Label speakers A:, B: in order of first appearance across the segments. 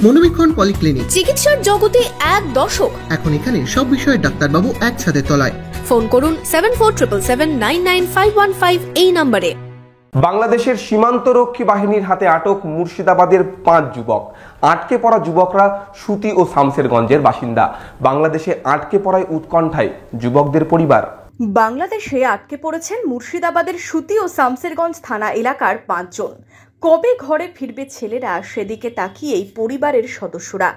A: মনোবীক্ষণ polyclinic,
B: চিকিৎসার জগতে এক দশক।
A: এখন এখানে সব বিষয়ে ডাক্তারবাবু এক ছাদের তলায়।
B: ফোন করুন 7477799515 এই নম্বরে।
C: বাংলাদেশের সীমান্তরক্ষী বাহিনীর হাতে আটক মুর্শিদাবাদের 5 যুবক। আটকে পড়া যুবকরা সুতি ও শামসেরগঞ্জের বাসিন্দা। বাংলাদেশে আটকে পড়ায় উৎকণ্ঠায় যুবকদের পরিবার।
D: বাংলাদেশে আটকে পড়েছেন মুর্শিদাবাদের সুতি ও শামসেরগঞ্জ থানা এলাকার 5 জন। কবে ঘরে ফিরবে ছেলেরা, সেদিকে তাকিয়েই পরিবারের সদস্যরা।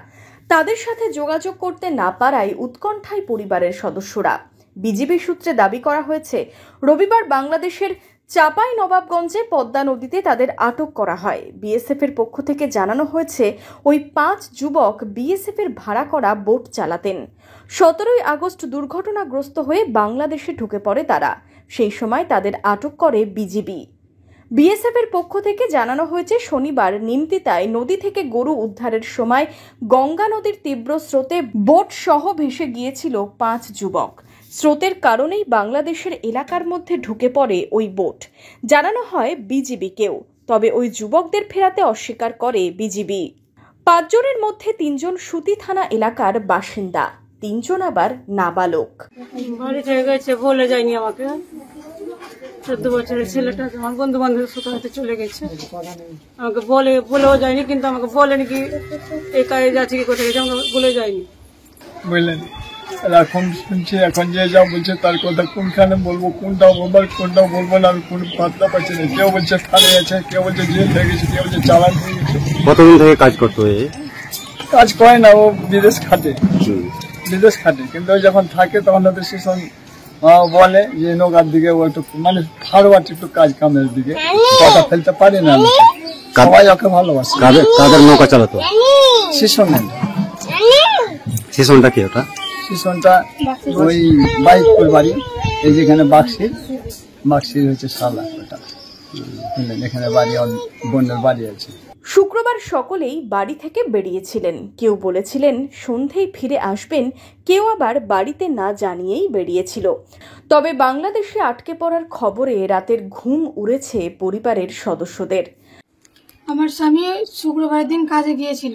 D: তাদের সাথে যোগাযোগ করতে না পারায় উৎকণ্ঠায় পরিবারের সদস্যরা। বিজিবি সূত্রে দাবি করা হয়েছে, রবিবার বাংলাদেশের চাঁপাইনবাবগঞ্জে পদ্মা নদীতে তাদের আটক করা হয়। বিএসএফ এর পক্ষ থেকে জানানো হয়েছে, ওই 5 যুবক বিএসএফ এর ভাড়া করা বোট চালাতেন। 17 আগস্ট দুর্ঘটনাগ্রস্ত হয়ে বাংলাদেশে ঢুকে পড়ে তারা। সেই সময় তাদের আটক করে বিজিবি। বিএসএফ এর পক্ষ থেকে জানানো হয়েছে, শনিবার নিমতিতায় নদী থেকে গরু উদ্ধারের সময় গঙ্গা নদীর তীব্র স্রোতে বোট সহ ভেসে গিয়েছিল 5 যুবক। স্রোতের কারণেই বাংলাদেশের এলাকার মধ্যে ঢুকে পড়ে ওই বোট। জানানো হয় বিজিবিকেও, তবে ওই যুবকদের ফেরাতে অস্বীকার করে বিজিবি। 5 জনের মধ্যে 3 জন সুতি থানা এলাকার বাসিন্দা, 3 জন আবার নাবালক।
E: বাড়ি থেকে গেছে, বলে যায়নি আমাকে। 14 বছরের ছেলেটা আমার বন্ধু বান্ধবের সাথে চলে গেছে, আমাকে বলেও যায়নি, কিন্তু আমাকে বলেনি কি এই কাজে যাচ্ছে কি কোথায় গেছে, আমাকে বলে যায়নি।
F: বুঝলেন, এখন শুনছি, এখন যে যা বলছে তার কথা কোনখানে বলবো, কোনটা বলবো কোনটা বলবো না, আমি কোনো পাত্তা পাচ্ছি না। কেউ বলছে থানে আছে, কেউ বলছে জেল হয়ে গেছে, কেউ বলছে চালান হয়ে গেছে।
G: কতদিন থেকে কাজ করতে হয়?
F: কাজ করে না, ও বিদেশ খাটে, কিন্তু যখন থাকে তখন ওদের সেশন বলে যে নৌকার দিকে ও একটু মানে ফারওয়ার্ড একটু কাজ কামের দিকে কথা ফেলতে পারে না। সবাই ওকে ভালোবাসে।
G: কাদের নৌকা চালাতো?
F: সেশনটা
G: কি ওটা?
F: সেশনটা ওই বাইকপুর বাড়ি, এই যেখানে বাক্সির হচ্ছে সালা, ওটা এখানে বাড়ি, বোনের বাড়ি আছে।
D: শুক্রবার সকলেই বাড়ি থেকে বেরিয়েছিলেন। কেউ বলেছিলেন সন্ধেয় ফিরে আসবেন, কেউ আবার বাড়িতে না জানিয়েই বেরিয়েছিল। তবে বাংলাদেশে আটকে পড়ার খবরে রাতের ঘুম উড়েছে পরিবারের সদস্যদের।
E: আমার স্বামী শুক্রবারের দিন কাজে গিয়েছিল।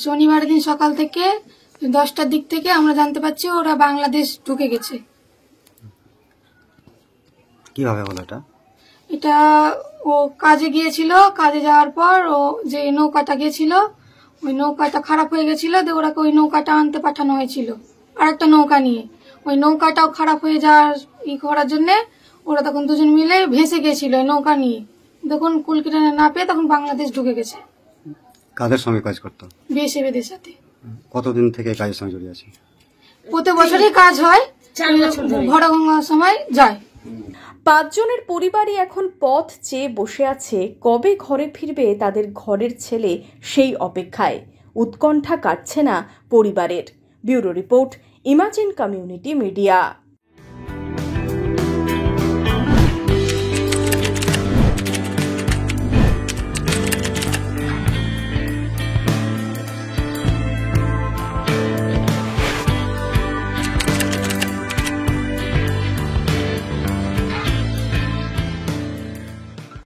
E: শনিবারের দিন সকাল থেকে 10টার দিক থেকে আমরা জানতে পারছি ওরা বাংলাদেশ ঢুকে গেছে।
G: কিভাবে হলো
E: এটা? ও কাজে গিয়েছিল, কাজে যাওয়ার পর ও যে নৌকাটা গিয়েছিল ওই নৌকাটা খারাপ হয়ে গেছিল, ওরাকে ওই নৌকাটা আনতে পাঠানো হয়েছিল আর একটা নৌকা নিয়ে। ওই নৌকাটাও খারাপ হয়ে যাওয়ার করার জন্য ওরা তখন 2 জন মিলে ভেসে গিয়েছিল ওই নৌকা নিয়ে। তখন কুলকিটানে না পেয়ে তখন বাংলাদেশ ঢুকে গেছে।
G: কাদের সঙ্গে কাজ করতো?
E: বিএসএফ এর সাথে।
G: কতদিন থেকে কাজের সঙ্গে জড়িয়ে আছে?
E: প্রতি বছরই কাজ হয়, ভরা গঙ্গার সময় যায়।
D: 5 জনের পরিবারই এখন পথ চেয়ে বসে আছে, কবে ঘরে ফিরবে তাদের ঘরের ছেলে সেই অপেক্ষায়। উৎকণ্ঠা কাটছে না পরিবারের। Bureau report, imagine community media.